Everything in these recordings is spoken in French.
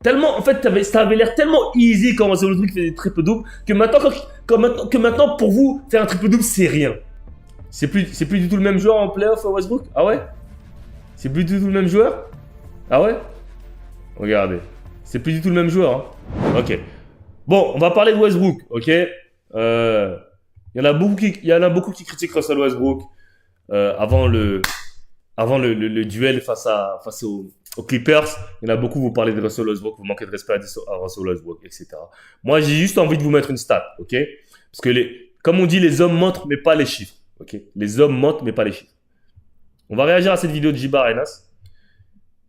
Tellement, en fait, ça avait l'air tellement easy quand Russell Westbrook fait des triples doubles que maintenant, pour vous, faire un triple double, c'est rien. C'est plus du tout le même joueur en playoff, Westbrook? Ah ouais? C'est plus du tout le même joueur? Ah ouais? Regardez. C'est plus du tout le même joueur. Hein. Ok. Bon, on va parler de Westbrook, ok? Il y en a beaucoup qui critiquent Russell Westbrook avant le duel face aux Clippers. Il y en a beaucoup, vous parlez de Russell Westbrook, vous manquez de respect à Russell Westbrook, etc. Moi, j'ai juste envie de vous mettre une stat, ok? Parce que, comme on dit, les hommes mentent, mais pas les chiffres, ok? Les hommes mentent, mais pas les chiffres. On va réagir à cette vidéo de J-Bar Arenas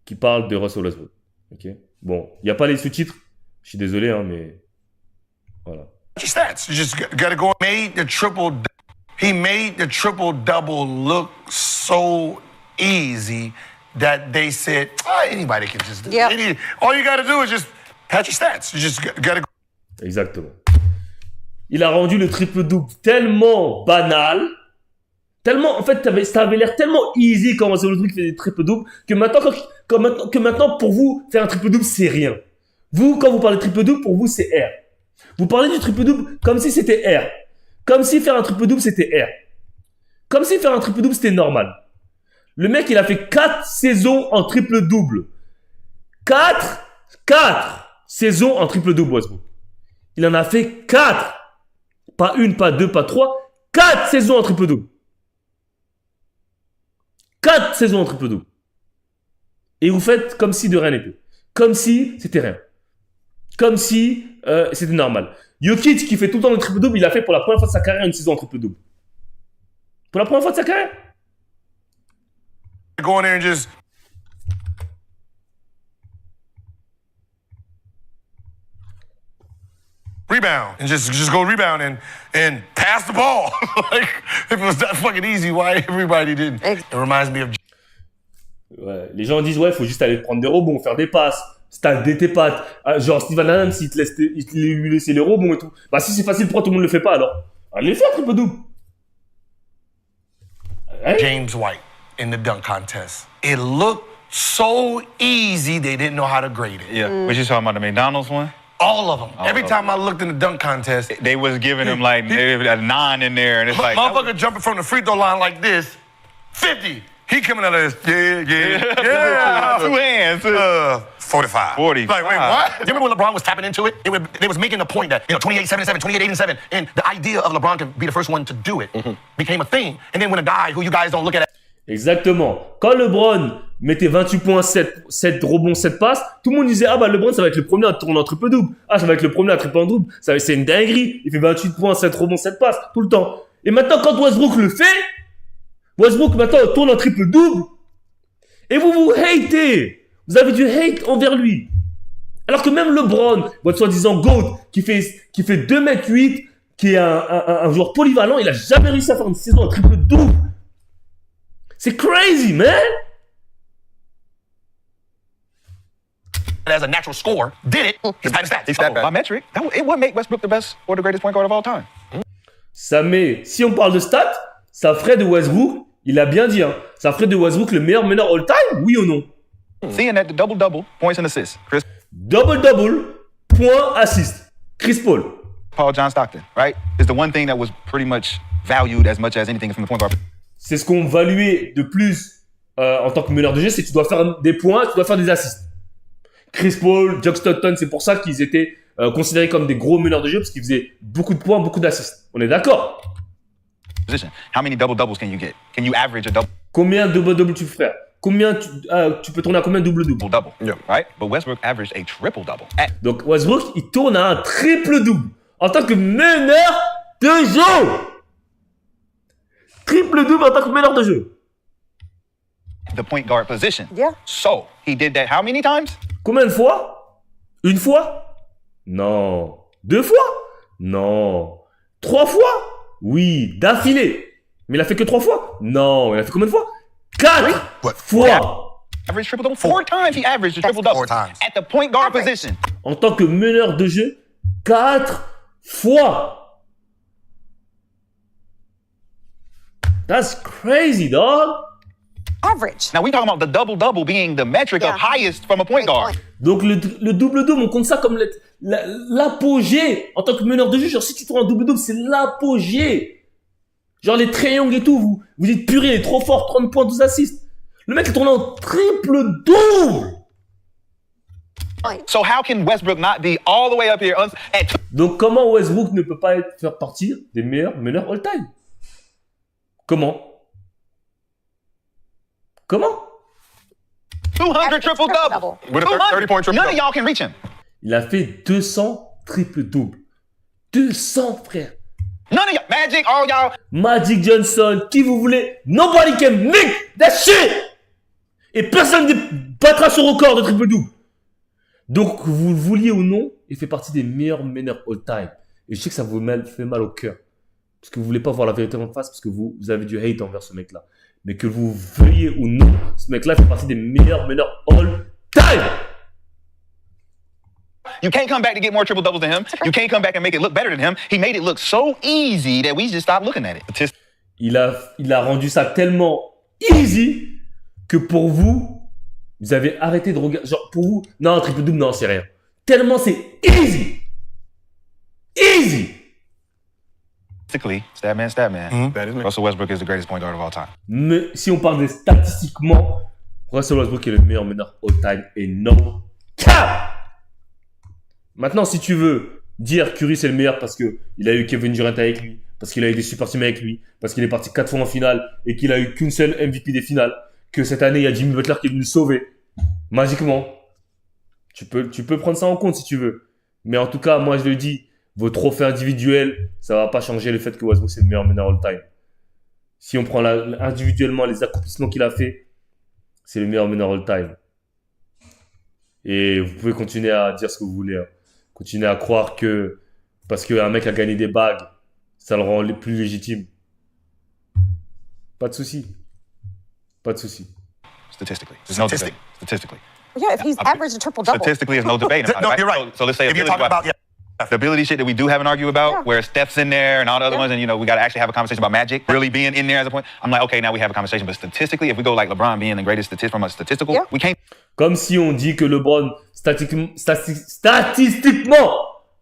qui parle de Russell Westbrook, ok? Bon, il n'y a pas les sous-titres, je suis désolé, hein, mais voilà. Stats. You just gotta go. He made the triple double look so easy that they said, anybody can just do it. All you gotta do is just patch your stats. You just gotta go. Exactement. Il a rendu le triple-double tellement banal, tellement, en fait, ça avait l'air tellement easy quand Russell Westbrook fait des triple-doubles que maintenant, pour vous, faire un triple-double, c'est rien. Vous, quand vous parlez de triple-double, pour vous, c'est R. Vous parlez du triple-double comme si c'était R. Comme si faire un triple-double, c'était R. Comme si faire un triple-double, c'était normal. Le mec, il a fait 4 saisons en triple-double. 4 saisons en triple-double, Westbrook. Il en a fait 4. Pas une, pas deux, pas trois. 4 saisons en triple-double. 4 saisons en triple-double. Et vous faites comme si de rien n'était. Comme si c'était rien. Comme si c'était normal. Jokic qui fait tout le temps le triple-double, il a fait pour la première fois de sa carrière une saison en triple-double. Pour la première fois de sa carrière. Go in there and just rebound and just go rebound and pass the ball. Like if it was that fucking easy, why everybody didn't? It reminds me of. Ouais, les gens disent ouais, faut juste aller prendre des rebonds, faire des passes, stacker tes pattes. Genre Steven Adams, il lui laisse les rebonds et tout. Bah si c'est facile, pourquoi tout le monde le fait pas alors? Allez le faire triple-double. Hein? James White in the dunk contest. It looked so easy they didn't know how to grade it. Yeah. What you talking about, the McDonald's one? All of them. Every time I looked in the dunk contest, They was giving him like a 9 in there, and it's like motherfucker jumping from the free throw line like this, 50. He coming out of this, yeah. 2 hands. 45. 45. Like, wait, what? You remember when LeBron was tapping into it? They was making the point that, 28-7-7, 28-8-7, and the idea of LeBron to be the first one to do it became a thing. And then when a guy who you guys don't look at. Exactement. Quand LeBron mettait 28 points, 7 rebonds, 7 passes, tout le monde disait, ah bah LeBron, ça va être le premier à tourner en triple-double. Ah, ça va être le premier à tripler en double. C'est une dinguerie. Il fait 28 points, 7 rebonds, 7 passes, tout le temps. Et maintenant, quand Westbrook le fait, Westbrook maintenant tourne en triple-double. Et vous hatez. Vous avez du hate envers lui. Alors que même LeBron, votre soi-disant GOAT, qui fait 2m8, qui est un joueur polyvalent, il a jamais réussi à faire une saison en triple-double. C'est crazy, man! As a natural scorer, did it. His stats. He stepped by metric. It would make Westbrook the best or the greatest point guard of all time. Si on parle de stats, ça ferait de Westbrook, il a bien dit, hein, ça ferait de Westbrook le meilleur meneur all-time, oui ou non? Seeing that the double-double, points and assists. Chris Double-double, points, assists. Chris Paul. Paul John Stockton, right? Is the one thing that was pretty much valued as much as anything from the point guard. C'est ce qu'on valuait de plus en tant que meneur de jeu, c'est que tu dois faire des points, tu dois faire des assists. Chris Paul, John Stockton, c'est pour ça qu'ils étaient considérés comme des gros meneurs de jeu parce qu'ils faisaient beaucoup de points, beaucoup d'assists. On est d'accord? Position. How many double-doubles can you get? Can you average a double? Combien de double-double tu fais? Combien tu peux tourner à combien de double-double? Double, yeah. Right? But Westbrook averaged a triple-double. Donc Westbrook, il tourne à un triple-double en tant que meneur de jeu. Triple-double en tant que meneur de jeu. The point guard position. Yeah. So, he did that how many times? Combien de fois? Une fois? Non. 2 fois? Non. 3 fois? Oui, d'affilée. Mais il a fait que 3 fois? Non. Il a fait combien de fois? 4 fois. Average triple-double? 4 times he averaged a triple-double. 4 times. At the point guard position. En tant que meneur de jeu, 4 fois. That's crazy, dog. average. Now we talking about the double-double being the metric of highest from a point guard. Donc le double-double, on compte ça comme l'apogée en tant que meneur de jeu. Genre si tu tournes un double-double, c'est l'apogée. Genre les Trae Young et tout, vous dites purée, il est trop fort, 30 points, 12 assists. Le mec est tourné en triple-double. So how can Westbrook not be all the way up here at Donc comment Westbrook ne peut pas faire partie des meilleurs meneurs all-time? Comment 200 triple-double? With a 30-point triple. None of y'all can reach him. Il a fait 200 triple-double. 200, frère. None of y'all. Magic, all y'all. Magic Johnson, qui vous voulez. Nobody can make that shit. Et personne ne battra ce record de triple-double. Donc, que vous le vouliez ou non, il fait partie des meilleurs meneurs all-time. Et je sais que ça vous fait mal au cœur. Parce que vous voulez pas voir la vérité en face, parce que vous avez du hate envers ce mec-là. Mais que vous veuillez ou non, ce mec-là fait partie des meilleurs meneurs all-time. You can't come back to get more triple doubles than him. You can't come back and make it look better than him. He made it look so easy that we just stopped looking at it. Il a rendu ça tellement easy que pour vous, vous avez arrêté de regarder. Genre pour vous, non, triple double, non, c'est rien. Tellement c'est easy. Easy. Statistically, stat man. That is me. Russell Westbrook is the greatest point guard of all time. Mais si on parle de statistiquement, Russell Westbrook est le meilleur meneur all-time et no cap. Maintenant, si tu veux dire Curry c'est le meilleur parce que il a eu Kevin Durant avec lui, parce qu'il a eu des super teams avec lui, parce qu'il est parti 4 fois en finale et qu'il a eu qu'une seule MVP des finales, que cette année il y a Jimmy Butler qui est venu le sauver magiquement. Tu peux prendre ça en compte si tu veux. Mais en tout cas, moi je le dis, vos trophées individuels, ça va pas changer le fait que Westbrook c'est le meilleur meneur all-time. Si on prend individuellement les accomplissements qu'il a fait, c'est le meilleur meneur all-time. Et vous pouvez continuer à dire ce que vous voulez. Hein. Continuez à croire que parce qu'un mec a gagné des bagues, ça le rend plus légitime. Pas de souci. Pas de souci. Statistically. There's no debate. Statistically. Yeah, if he's averaged a triple-double. Statistically, there's no debate about No, it. you're right. So let's say If you're talking about, the ability shit that we do have an argument about, where Steph's in there and all the other ones, and we got to actually have a conversation about Magic really being in there as a point. I'm like, okay, now we have a conversation. But statistically, if we go like LeBron being the greatest from a statistical, we can't. Comme si on dit que LeBron, statistiquement,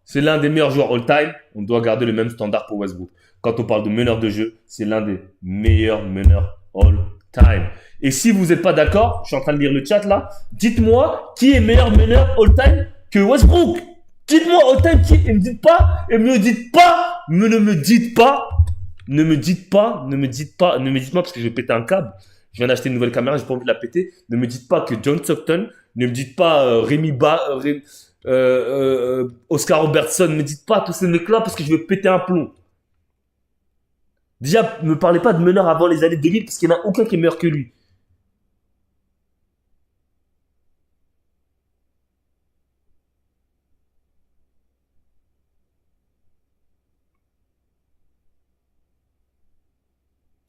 c'est l'un des meilleurs joueurs all-time, on doit garder le même standard pour Westbrook. Quand on parle de meneur de jeu, c'est l'un des meilleurs meneurs all-time. Et si vous n'êtes pas d'accord, je suis en train de lire le chat là, dites-moi qui est meilleur meneur all-time que Westbrook. Dites-moi all-time qui, et ne me dites pas, ne me dites pas, parce que je vais péter un câble. Je viens d'acheter une nouvelle caméra, j'ai pas envie de la péter. Ne me dites pas que John Stockton, ne me dites pas Oscar Robertson, ne me dites pas tous ces mecs-là parce que je vais péter un plomb. Déjà, ne me parlez pas de meneur avant les années 2000 parce qu'il n'y en a aucun qui est meilleur que lui.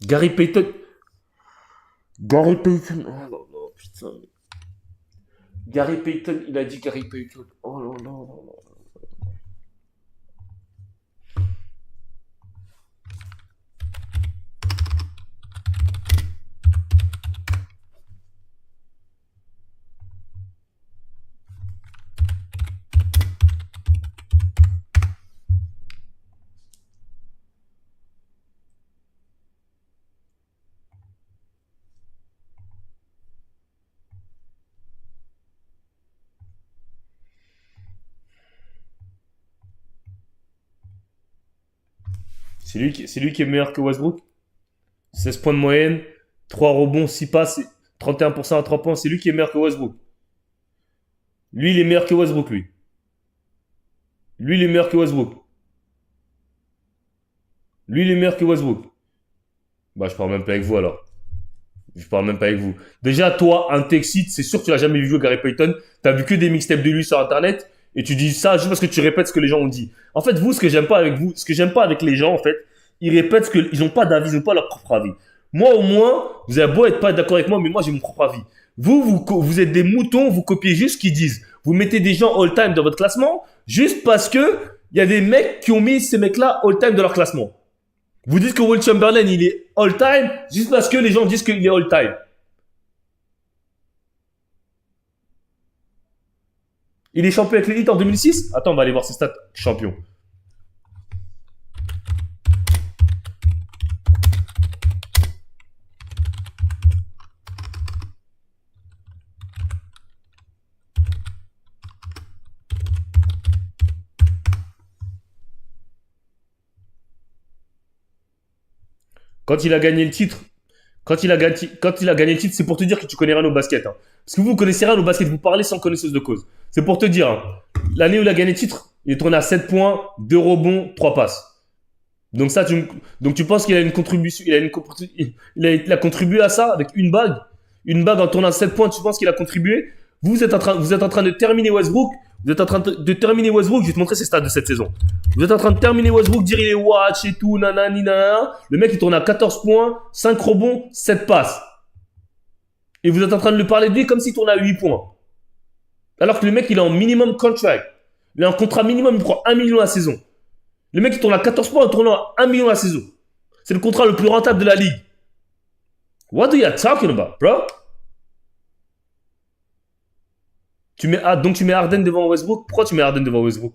Gary Payton. Oh là là, putain. Gary Payton, il a dit Gary Payton. Oh là là là là. C'est lui qui est meilleur que Westbrook. 16 points de moyenne, 3 rebonds, 6 passes, 31% à 3 points. C'est lui qui est meilleur que Westbrook. Lui, il est meilleur que Westbrook, lui. Lui, il est meilleur que Westbrook. Lui, il est meilleur que Westbrook. Bah, je parle même pas avec vous, alors. Je parle même pas avec vous. Déjà, toi, un t'excite, c'est sûr que tu l'as jamais vu jouer Gary Payton. T'as vu que des mixtapes de lui sur Internet. Et tu dis ça juste parce que tu répètes ce que les gens ont dit. En fait, vous, ce que j'aime pas avec vous, ce que j'aime pas avec les gens, en fait, ils répètent ce que, ils ont pas d'avis, ils ont pas leur propre avis. Moi, au moins, vous avez beau être pas d'accord avec moi, mais moi, j'ai mon propre avis. Vous êtes des moutons, vous copiez juste ce qu'ils disent. Vous mettez des gens all-time dans votre classement, juste parce que il y a des mecs qui ont mis ces mecs-là all-time dans leur classement. Vous dites que Will Chamberlain, il est all-time, juste parce que les gens disent qu'il est all-time. Il est champion avec les Heat en 2006. Attends, on va aller voir ses stats champion. Quand il a gagné le titre, quand il a gagné le titre, c'est pour te dire que tu connais rien au basket. Hein. Parce que vous connaissez rien au basket, vous parlez sans connaisseuse de cause. C'est pour te dire, hein, l'année où il a gagné le titre, il est tourné à 7 points, 2 rebonds, 3 passes. Donc ça, tu penses qu'il a une contribution, il a contribué à ça avec une bague en tournant à 7 points, tu penses qu'il a contribué? Vous êtes en train de terminer Westbrook. Je vais te montrer ses stats de cette saison. Vous êtes en train de terminer Westbrook, dire il est watch et tout, nanani, nanana. Le mec, il tourne à 14 points, 5 rebonds, 7 passes. Et vous êtes en train de lui parler de lui comme s'il tournait à 8 points. Alors que le mec, il est en minimum contract. Il est en contrat minimum, il prend 1 million la saison. Le mec, il tourne à 14 points en tournant à 1 million la saison. C'est le contrat le plus rentable de la ligue. What are you talking about, bro? Donc tu mets Harden devant Westbrook. Pourquoi tu mets Harden devant Westbrook?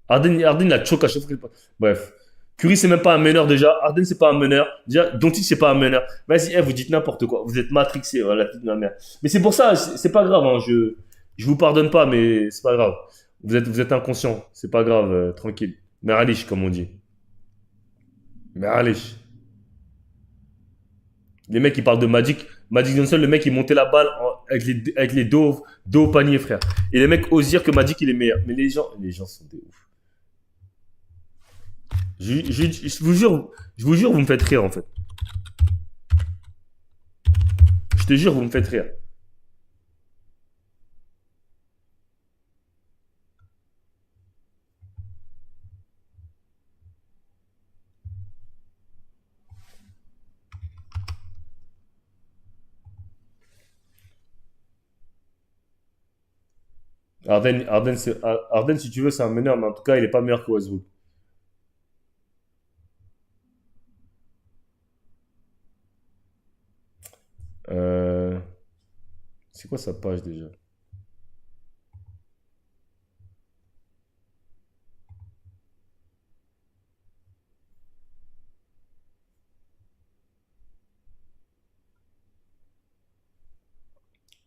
Harden il a choqué à chaque fois. Bref. Curry, c'est même pas un meneur déjà. Harden, c'est pas un meneur. Déjà, Doncic, c'est pas un meneur. Vas-y, vous dites n'importe quoi. Vous êtes matrixé, la petite de ma mère. Mais c'est pour ça, c'est pas grave. Hein. Je vous pardonne pas, mais c'est pas grave. Vous êtes inconscient. C'est pas grave, tranquille. Meralish, comme on dit. Meralish. Les mecs, ils parlent de Magic. Magic Johnson, le mec, il montait la balle avec les dos au panier, frère. Et les mecs osent dire que Magic, il est meilleur. Mais les gens sont des ouf. Je vous jure, vous me faites rire, en fait. Je te jure, vous me faites rire. Harden, si tu veux, c'est un meneur, mais en tout cas, il est pas meilleur que Westbrook. C'est quoi sa page déjà?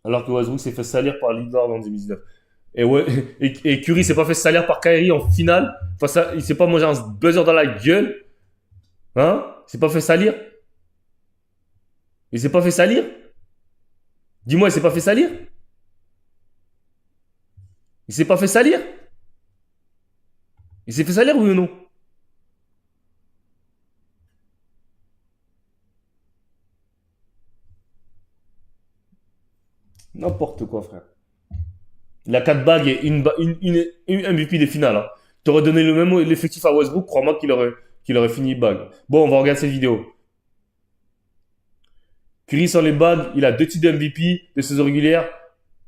Alors que Westbrook s'est fait salir par Lillard en 2019. Et Curry s'est pas fait salir par Kyrie en finale. Il s'est pas mangé un buzzer dans la gueule. Hein? Il s'est pas fait salir? Il s'est pas fait salir? Dis-moi, il s'est pas fait salir? Il s'est pas fait salir? Il s'est fait salir, oui ou non? N'importe quoi, frère. Il a 4 bagues et une MVP des finales. Hein. T'aurais donné le même l'effectif à Westbrook, crois-moi qu'il aurait fini bague. Bon, on va regarder cette vidéo. Curry sans les bagues, il a 2 titres de MVP de saison régulière.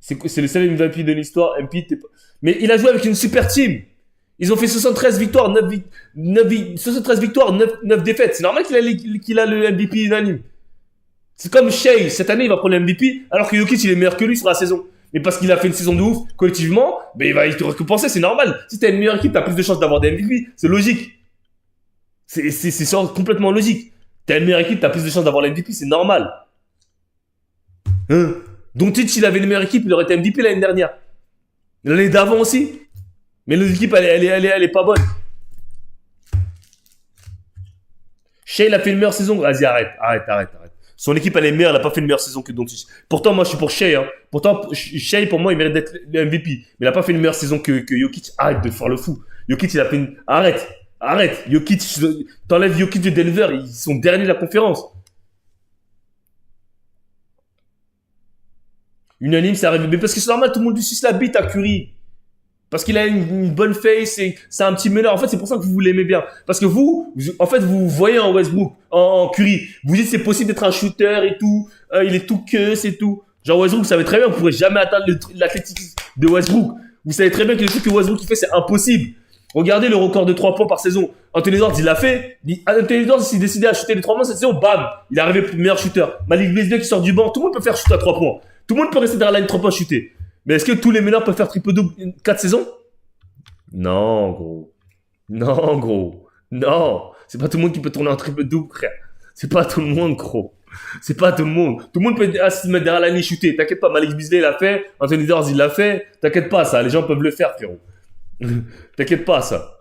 C'est le seul MVP de l'histoire. Mais il a joué avec une super team. Ils ont fait 73 victoires, 73 victoires, 9 défaites. C'est normal qu'il a le MVP unanime. C'est comme Shea, cette année il va prendre le MVP, alors que Jokic il est meilleur que lui sur la saison. Mais parce qu'il a fait une saison de ouf, collectivement, ben il va te récompenser, c'est normal. Si t'as une meilleure équipe, t'as plus de chances d'avoir des MVP, c'est logique. C'est complètement logique. T'as une meilleure équipe, t'as plus de chances d'avoir le MVP, c'est normal. Doncic, s'il avait une meilleure équipe, il aurait été MVP l'année dernière. L'année d'avant aussi. Mais l'équipe, elle est pas bonne. Shea, il a fait une meilleure saison. Vas-y, arrête. Son équipe, elle est meilleure, elle n'a pas fait une meilleure saison que Doncic. Pourtant, moi, je suis pour Shea. Hein. Pourtant, Shea, pour moi, il mérite d'être le MVP. Mais il n'a pas fait une meilleure saison que Jokic. Arrête de faire le fou. Jokic, il a fait une... Arrête. Jokic, t'enlèves Jokic de Denver, ils sont derniers de la conférence. Unanime, c'est arrivé. Mais parce que c'est normal, tout le monde lui suce la bite à Curry. Parce qu'il a une bonne face et c'est un petit meneur. En fait, c'est pour ça que vous l'aimez bien. Parce que vous voyez en Westbrook, en Curry. Vous dites c'est possible d'être un shooter et tout. Il est tout que, c'est tout. Genre Westbrook, vous savez très bien, vous ne pourrez jamais atteindre l'athlétisme de Westbrook. Vous savez très bien que le truc que Westbrook fait, c'est impossible. Regardez le record de 3 points par saison. Anthony Edwards, il l'a fait. Anthony Edwards, s'il décidait à shooter les 3 points cette saison, bam, il est arrivé meilleur shooter. Malik Beasley qui sort du banc, tout le monde peut faire shooter à 3 points. Tout le monde peut rester derrière la ligne 3 points shooter. Mais est-ce que tous les meneurs peuvent faire triple-double 4 saisons? Non, gros. Non, gros. Non. C'est pas tout le monde qui peut tourner en triple-double, frère. C'est pas tout le monde, gros. C'est pas tout le monde. Tout le monde peut se mettre derrière la ligne et shooter. T'inquiète pas, Malik Beasley l'a fait. Anthony Edwards, il l'a fait. T'inquiète pas, ça. Les gens peuvent le faire, frérot. T'inquiète pas, ça.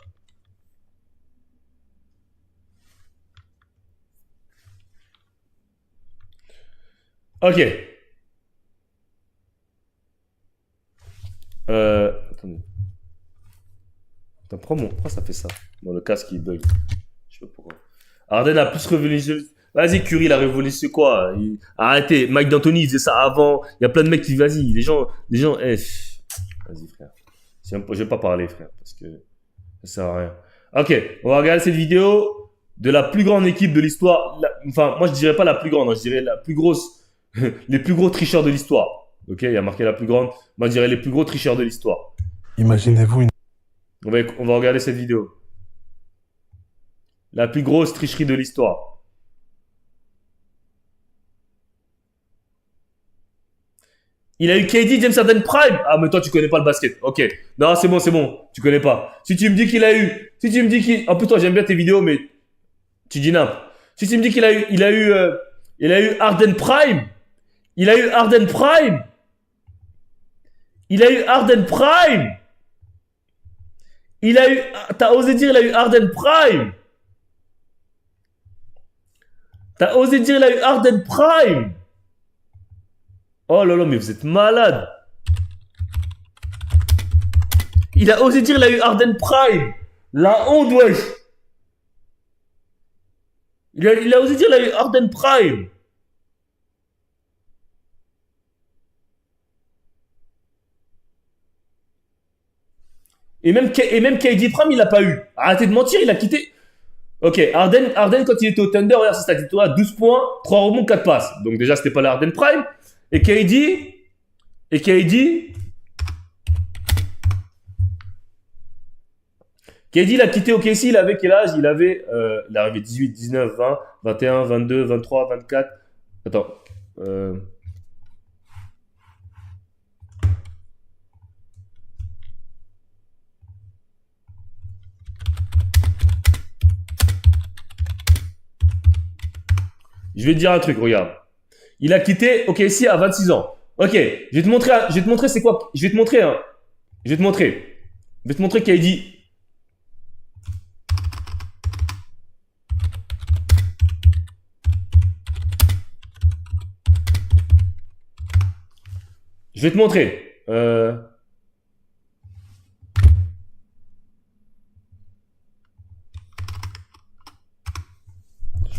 Ok. Attendez. Attends, pourquoi ça fait ça? Bon, le casque, il bug. Je sais pas pourquoi. Harden a plus révolutionné. Vas-y, Curry, il a révolutionné quoi? Arrêtez. Mike D'Antoni, il faisait ça avant. Il y a plein de mecs qui... Vas-y, les gens... Vas-y, frère. Je vais pas parler, frère, parce que ça sert à rien. Ok, on va regarder cette vidéo de la plus grande équipe de l'histoire. Enfin, moi, je dirais pas la plus grande. Hein, je dirais la plus grosse... les plus gros tricheurs de l'histoire. Ok, il y a marqué la plus grande. Moi, je dirais les plus gros tricheurs de l'histoire. Imaginez-vous une... On va regarder cette vidéo. La plus grosse tricherie de l'histoire. Il a eu KD, James Harden Prime. Ah, mais toi, tu connais pas le basket. Ok. Non, c'est bon. Tu connais pas. Si tu me dis qu'il a eu... Si tu me dis qu'il... En plus, toi, j'aime bien tes vidéos, mais... Tu dis n'importe. Si tu me dis qu'il a eu... Il a eu Harden Prime. Il a eu Harden Prime. Il a eu Harden Prime. Il a eu... T'as osé dire il a eu Harden Prime. T'as osé dire il a eu Harden Prime. Oh là là, mais vous êtes malade. Il a osé dire il a eu Harden Prime. La honte, wesh. Il a osé dire il a eu Harden Prime. Et même KD Prime, il l'a pas eu. Arrêtez de mentir, il a quitté. Ok, Harden, quand il était au Thunder, regarde sa statistique, 12 points, 3 rebonds, 4 passes. Donc déjà, c'était pas le Harden Prime. Et KD, il a quitté OKC, il avait quel âge? Il avait 18, 19, 20, 21, 22, 23, 24. Attends. Je vais te dire un truc, regarde. Il a quitté OKC à 26 ans. Ok, je vais te montrer c'est quoi. Je vais te montrer KD. Je vais te montrer. Je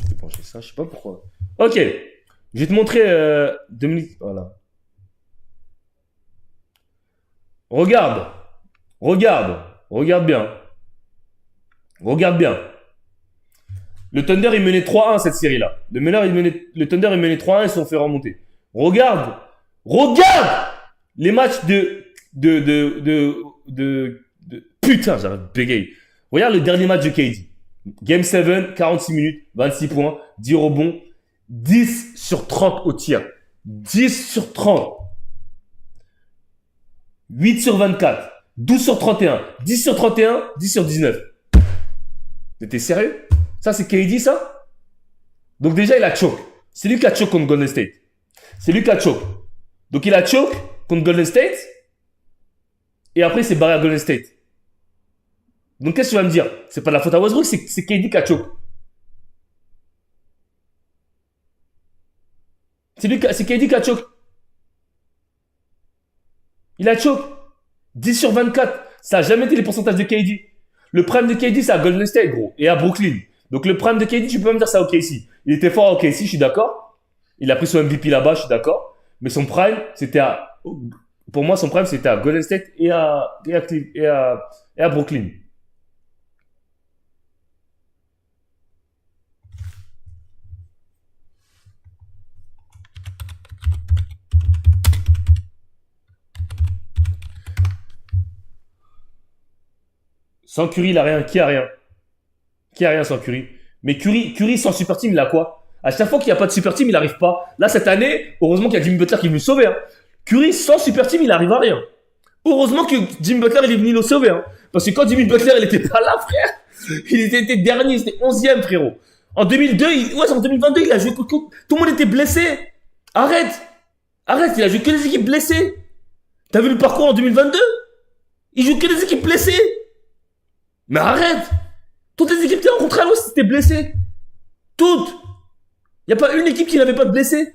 vais débrancher ça, je sais pas pourquoi. Ok, je vais te montrer 2 minutes. Voilà. Regarde bien. Regarde bien. Le Thunder, il menait 3-1 cette série-là. Le Thunder, il menait 3-1, ils se sont fait remonter. Regarde les matchs putain, j'arrête de bégayer. Regarde le dernier match de KD. Game 7, 46 minutes, 26 points, 10 rebonds, 10 sur 30 au tir. 10 sur 30. 8 sur 24. 12 sur 31. 10 sur 31. 10 sur 19. T'es sérieux? Ça, c'est KD, ça? Donc déjà, il a choke. C'est lui qui a choke contre Golden State. Donc il a choke contre Golden State. Et après, il s'est barré à Golden State. Donc qu'est-ce que tu vas me dire? C'est pas de la faute à Westbrook, c'est KD qui a choke. C'est KD qui a choke. Il a choke. 10 sur 24. Ça n'a jamais été les pourcentages de KD. Le prime de KD, c'est à Golden State, gros. Et à Brooklyn. Donc le prime de KD, tu peux même dire ça à OKC. Il était fort à OKC, je suis d'accord. Il a pris son MVP là-bas, je suis d'accord. Mais son prime, c'était à... Pour moi, son prime, c'était à Golden State et à Brooklyn. Sans Curry, il a rien. Qui a rien? Qui a rien sans Curry? Mais Curry sans super team, il a quoi? À chaque fois qu'il n'y a pas de super team, il n'arrive pas. Là, cette année, heureusement qu'il y a Jimmy Butler qui veut le sauver. Hein. Curry, sans super team, il arrive à rien. Heureusement que Jimmy Butler, il est venu le sauver. Hein. Parce que quand Jimmy Butler, il était pas là, frère, il était dernier, il était 11e, frérot. En 2002, en 2022, il a joué tout le monde était blessé. Arrête, il a joué que des équipes blessées. T'as vu le parcours en 2022? Il joue que des équipes blessées. Mais arrête. Toutes les équipes qu'il a rencontrées à l'Ouest étaient blessées. Toutes. Il n'y a pas une équipe qui n'avait pas de blessés.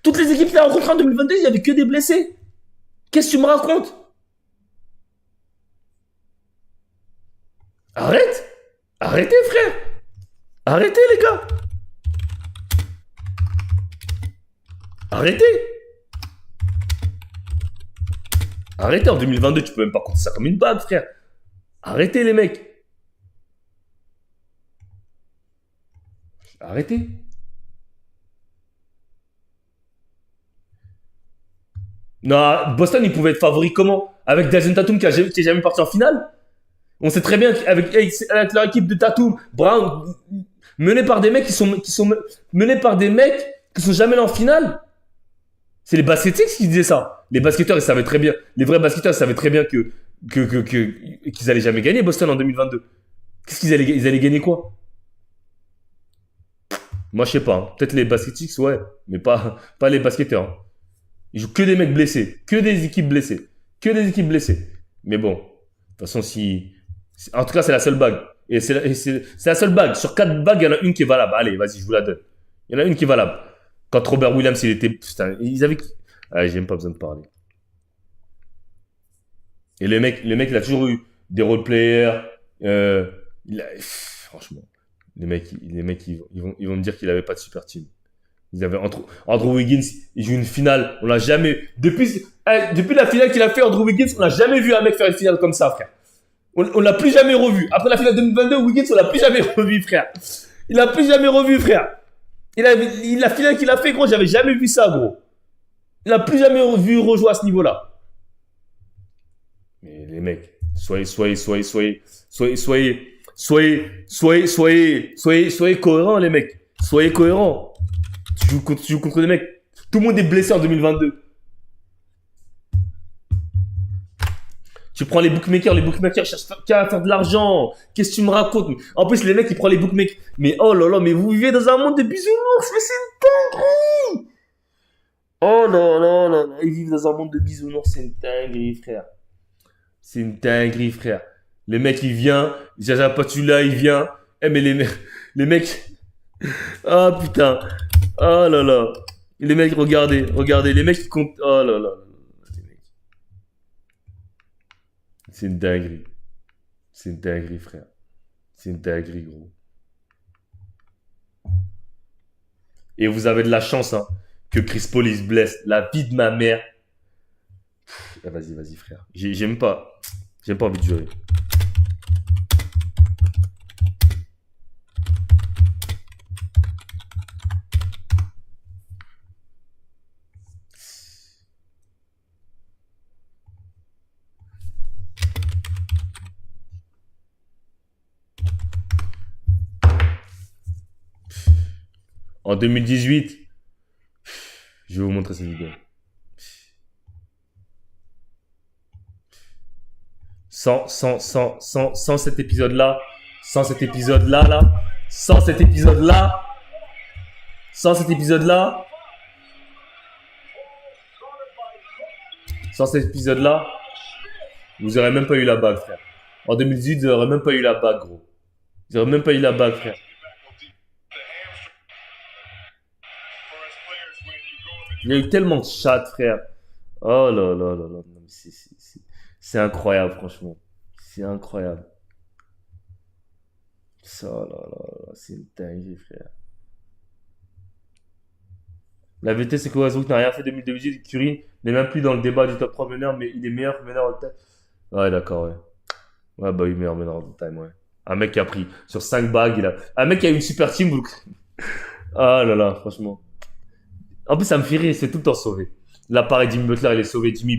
Toutes les équipes qu'il a rencontrées en 2022, il n'y avait que des blessés. Qu'est-ce que tu me racontes? Arrête. Arrêtez, frère. Arrêtez, les gars. Arrêtez. Arrêtez, en 2022, tu peux même pas compter ça comme une bague, frère. Arrêtez, les mecs. Arrêtez. Non, Boston, il pouvait être favori comment? Avec Jason Tatum qui est jamais parti en finale? On sait très bien qu'avec leur équipe de Tatum, Brown, menés par des mecs qui sont menés par des mecs qui sont jamais allés en finale. C'est les basketteurs qui disaient ça. Les basketteurs, ils savaient très bien. Les vrais basketteurs, ils savaient très bien qu'ils allaient jamais gagner Boston en 2022. Qu'est-ce qu'ils allaient, ils allaient gagner quoi? Moi, je sais pas. Hein. Peut-être les basketteurs, ouais, mais pas les basketteurs. Hein. Ils jouent que des mecs blessés, que des équipes blessées, Mais bon, de toute façon, en tout cas, c'est la seule bague. Et c'est la seule bague. Sur 4 bagues, il y en a une qui est valable. Allez, vas-y, je vous la donne. Il y en a une qui est valable. Quand Robert Williams, il était... Putain, ils avaient... Allez, j'ai même pas besoin de parler. Et le mec, il a toujours eu des role-players. Franchement, les mecs, ils vont me dire qu'il avait pas de super team. Ils avaient Andrew Wiggins, il joue une finale. On l'a jamais... Depuis la finale qu'il a fait, Andrew Wiggins, on n'a jamais vu un mec faire une finale comme ça, frère. On l'a plus jamais revu. Après la finale 2022, Wiggins, on l'a plus jamais revu, frère. Il l'a plus jamais revu, frère. La finale qu'il a fait, gros, j'avais jamais vu ça, gros. Il l'a plus jamais vu rejouer à ce niveau-là. Mais les mecs, soyez cohérents, les mecs. Soyez cohérents. Tu joues contre des mecs. Tout le monde est blessé en 2022. Tu prends les bookmakers cherchent qu'à faire de l'argent. Qu'est-ce que tu me racontes? En plus, les mecs, ils prennent les bookmakers. Mais oh là là, mais vous vivez dans un monde de bisounours. Mais c'est une dinguerie. Oh là là là là. Ils vivent dans un monde de bisounours. C'est une dinguerie, frère. C'est une dinguerie, frère. Les mecs, il vient. Jaja Patula, il vient. Eh, mais les mecs. Ah, putain. Oh là là. Les mecs, regardez. Les mecs, ils comptent. Oh là là. C'est une dinguerie. C'est une dinguerie, frère. C'est une dinguerie, gros. Et vous avez de la chance, hein, que Chris Paul il se blesse. La vie de ma mère. Ah, vas-y, frère. J'aime pas envie de jurer. En 2018, je vais vous montrer cette vidéo. Sans cet épisode-là, sans cet épisode-là, vous aurez même pas eu la bague, frère. En 2018, vous aurez même pas eu la bague, gros. Vous aurez même pas eu la bague, frère. Il y a eu tellement de chats, frère. Oh là là là là. C'est incroyable, franchement. C'est incroyable. Ça, là là là. C'est une dinguerie, frère. La vérité, c'est que Westbrook n'a rien fait 2018. Curry n'est même plus dans le débat du top 3 meneur, mais il est meilleur meneur all time. Ouais, d'accord, ouais. Ouais, bah, il est meilleur meneur all time, ouais. Un mec qui a pris sur 5 bagues, un mec qui a une super team. Ah là là, franchement. En plus, ça me fait rire, il se fait tout le temps sauver. Là, pareil, Jimmy Butler, il est sauvé. Jimmy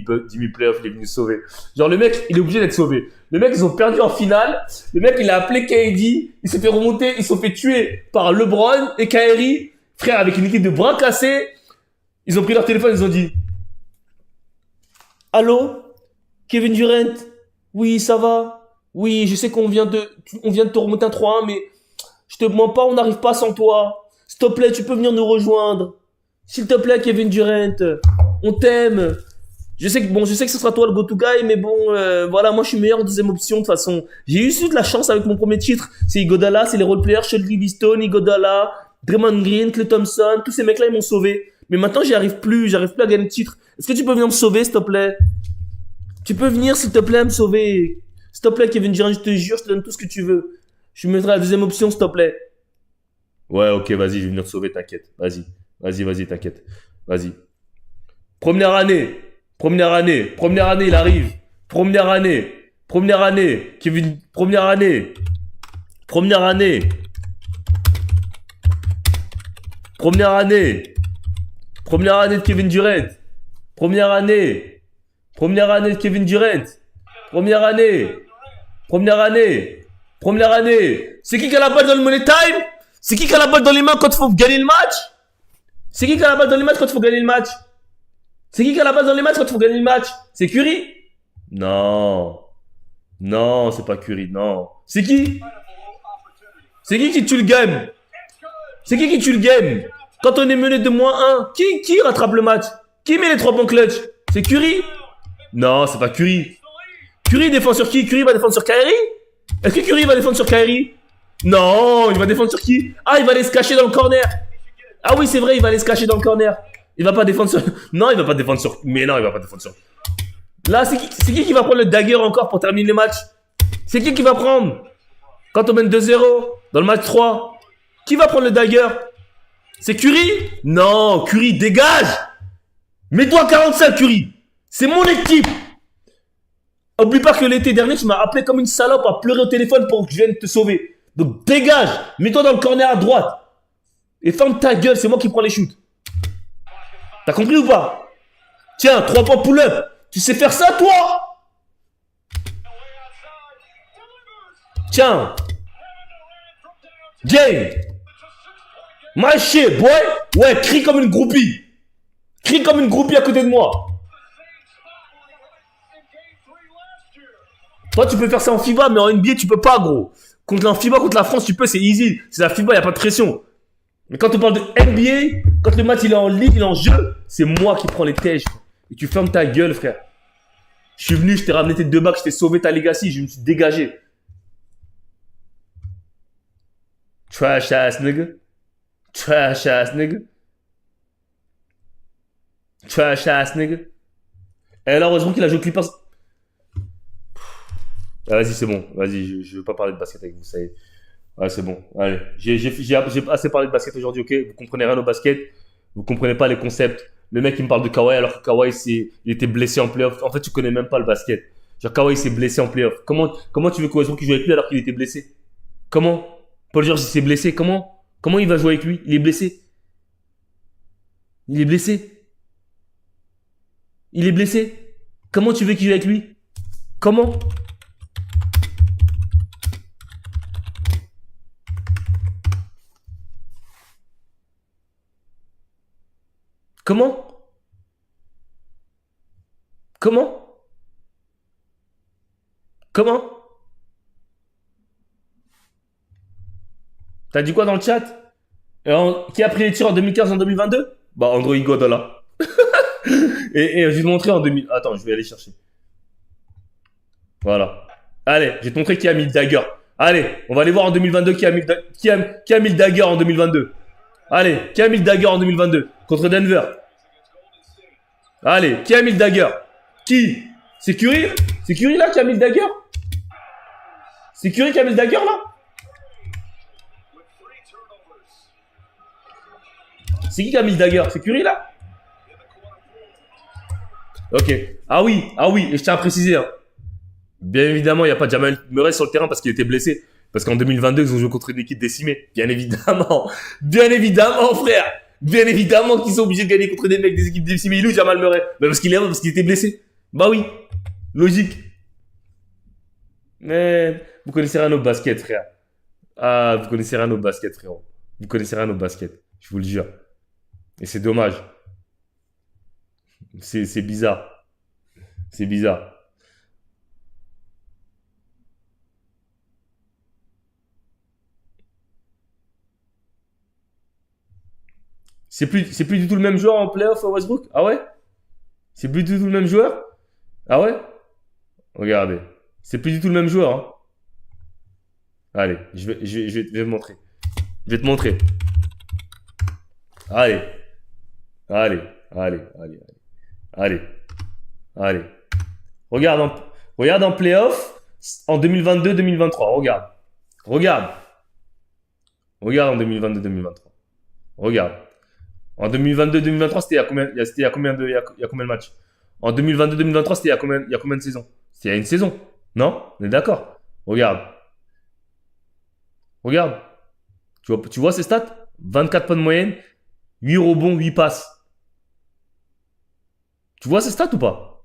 Playoff, il est venu sauver. Genre, le mec, il est obligé d'être sauvé. Le mec, ils ont perdu en finale. Le mec, il a appelé KD. Il s'est fait remonter. Ils se sont fait tuer par LeBron et Kyrie. Frère, avec une équipe de bras cassés. Ils ont pris leur téléphone, ils ont dit, Allô? Kevin Durant? Oui, ça va? Oui, je sais on vient de te remonter un 3-1, mais je te mens pas, on n'arrive pas sans toi. S'il te plaît, tu peux venir nous rejoindre. S'il te plaît, Kevin Durant. On t'aime. Je sais que ce sera toi le go-to guy, mais bon, voilà, moi je suis meilleur en deuxième option de toute façon. J'ai eu de la chance avec mon premier titre. C'est Iguodala, c'est les roleplayers, Shea Livingstone, Iguodala, Draymond Green, Klay Thompson, tous ces mecs-là ils m'ont sauvé. Mais maintenant j'arrive plus à gagner le titre. Est-ce que tu peux venir me sauver s'il te plaît? Tu peux venir s'il te plaît me sauver? S'il te plaît Kevin Durant, je te jure, je te donne tout ce que tu veux. Je me mettrai à la deuxième option s'il te plaît. Ouais, ok, vas-y, je vais venir te sauver, t'inquiète. Vas-y, t'inquiète. Vas-y. Première année, il arrive. Première année, Kevin, première année de Kevin Durant. Première année de Kevin Durant. Première année. C'est qui a la balle dans le money time? C'est qui a la balle dans les mains quand il faut gagner le match? C'est qui a la balle dans les mains quand il faut gagner le match? C'est qui a la balle dans les matchs quand il faut gagner le match? C'est Curry? Non, c'est pas Curry, non. C'est qui? C'est qui tue le game? C'est qui tue le game? Quand on est mené de -1, qui rattrape le match? Qui met les 3 points clutch? C'est Curry? Non, c'est pas Curry. Curry défend sur qui? Curry va défendre sur Kyrie? Est-ce que Curry va défendre sur Kyrie? Non, il va défendre sur qui? Ah, il va aller se cacher dans le corner. Ah oui, c'est vrai, il va aller se cacher dans le corner. Il va pas défendre sur... Non, il va pas défendre sur... Mais non, il va pas défendre sur... Là, c'est qui va prendre le dagger encore pour terminer le match? C'est qui va prendre? Quand on mène 2-0 dans le match 3, qui va prendre le dagger? C'est Curry? Non, Curry, dégage! Mets-toi 45, Curry! C'est mon équipe! Oublie pas que l'été dernier, tu m'as appelé comme une salope à pleurer au téléphone pour que je vienne te sauver. Donc dégage! Mets-toi dans le corner à droite. Et ferme ta gueule, c'est moi qui prends les shoots. T'as compris ou pas? Tiens, 3 points pull-up. Tu sais faire ça, toi? Tiens. Game. My shit, boy. Ouais, crie comme une groupie. Crie comme une groupie à côté de moi. Toi, tu peux faire ça en FIBA, mais en NBA, tu peux pas, gros. En FIBA, contre la France, tu peux, c'est easy. C'est la FIBA, y a pas de pression. Mais quand on parle de NBA, quand le match il est en ligne, il est en jeu, c'est moi qui prends les tèches. Et tu fermes ta gueule, frère. Je suis venu, je t'ai ramené tes 2 bacs, je t'ai sauvé ta legacy, je me suis dégagé. Trash ass nigga. Trash ass nigga. Trash ass nigga. Et là, heureusement qu'il a joué Clippers. Ah, vas-y, c'est bon. Vas-y, je veux pas parler de basket avec vous, ça y est. Ouais, c'est bon. Allez, j'ai assez parlé de basket aujourd'hui, ok? Vous comprenez rien au basket. Vous comprenez pas les concepts. Le mec, il me parle de Kawhi alors que Kawhi, il était blessé en playoff. En fait, tu connais même pas le basket. Genre, Kawhi s'est blessé en playoff. Comment tu veux qu'il joue avec lui alors qu'il était blessé? Comment? Paul George, il s'est blessé. Comment il va jouer avec lui? Il est blessé. Comment tu veux qu'il joue avec lui? Comment? T'as dit quoi dans le chat? Qui a pris les tirs en 2015 en 2022? Bah, Andrew Iguodala. et je vais te montrer en 2000. Attends, je vais aller chercher. Voilà. Allez, je vais te montrer qui a mis le dagger. Allez, on va aller voir en 2022 qui a mis le dagger en 2022. Allez, qui a mis le dagger en 2022 contre Denver? Allez, qui a mis le dagger? Qui? C'est Curry? C'est Curry là qui a mis le dagger? C'est Curry qui a mis le dagger là? C'est qui a mis le dagger? C'est Curry là? Ok. Ah oui, et je tiens à préciser. Hein. Bien évidemment, il n'y a pas Jamal Murray sur le terrain parce qu'il était blessé. Parce qu'en 2022, ils ont joué contre une équipe décimée. Bien évidemment. Bien évidemment, frère. Bien évidemment qu'ils sont obligés de gagner contre des mecs des équipes décimées. Il est où Jamal Murray? Bah parce qu'il était blessé. Bah oui. Logique. Mais vous connaissez rien au basket, frère. Ah, vous connaissez rien au basket, frérot. Vous connaissez rien au basket. Je vous le jure. Et c'est dommage. C'est bizarre. C'est bizarre. C'est plus du tout le même joueur en playoff Westbrook? Ah ouais? C'est plus du tout le même joueur? Ah ouais? Regardez. C'est plus du tout le même joueur. Hein. Allez, je vais te montrer. Je vais te montrer. Allez. Allez. Regarde en playoff en 2022-2023. Regarde en 2022-2023. Regarde. En 2022-2023, c'était il y a combien de matchs? En 2022-2023, c'était il y a combien de saisons? C'était il y a une saison. Non? On est d'accord? Regarde. Tu vois ces stats? 24 points de moyenne, 8 rebonds, 8 passes. Tu vois ces stats ou pas?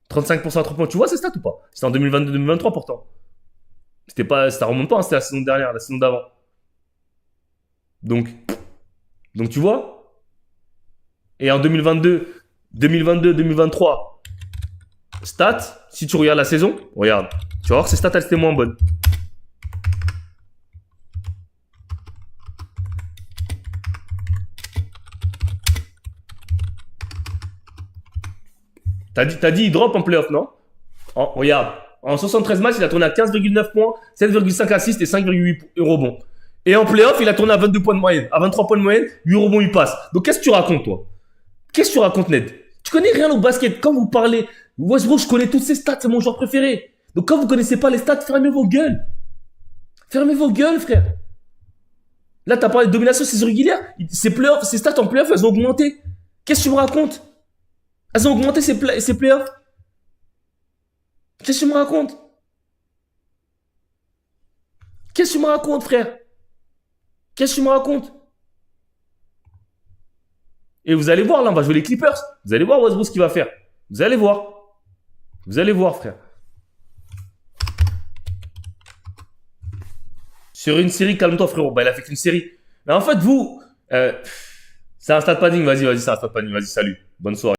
35% à 3 points. Tu vois ces stats ou pas? C'était en 2022-2023 pourtant. Ça remonte pas, hein, c'était la saison dernière, la saison d'avant. Donc tu vois? Et en 2022-2023, stats, si tu regardes la saison, regarde, tu vas voir que ces stats, elles étaient moins bonnes. T'as dit il drop en playoff, non? Regarde, en 73 matchs, il a tourné à 15,9 points, 7,5 assists et 5,8 rebonds. Et en playoff, il a tourné à 22 points de moyenne, à 23 points de moyenne, 8 rebonds, 8 passes. Donc qu'est-ce que tu racontes, toi? Qu'est-ce que tu racontes, Ned? Tu connais rien au basket. Quand vous parlez Westbrook, je connais toutes ses stats, c'est mon joueur préféré. Donc quand vous connaissez pas les stats, fermez vos gueules. Fermez vos gueules, frère. Là, t'as parlé de domination saison régulière. Ses stats en playoff, elles ont augmenté. Qu'est-ce que tu me racontes? Elles ont augmenté ses playoffs. Qu'est-ce que tu me racontes? Qu'est-ce que tu me racontes, frère? Qu'est-ce que tu me racontes? Et vous allez voir, là, on va jouer les Clippers. Vous allez voir Westbrook ce qu'il va faire. Vous allez voir. Vous allez voir, frère. Sur une série, calme-toi, frérot. Bah, il a fait qu'une série. Mais en fait, vous, c'est un stat padding. Vas-y, c'est un stat padding. Vas-y, salut. Bonne soirée.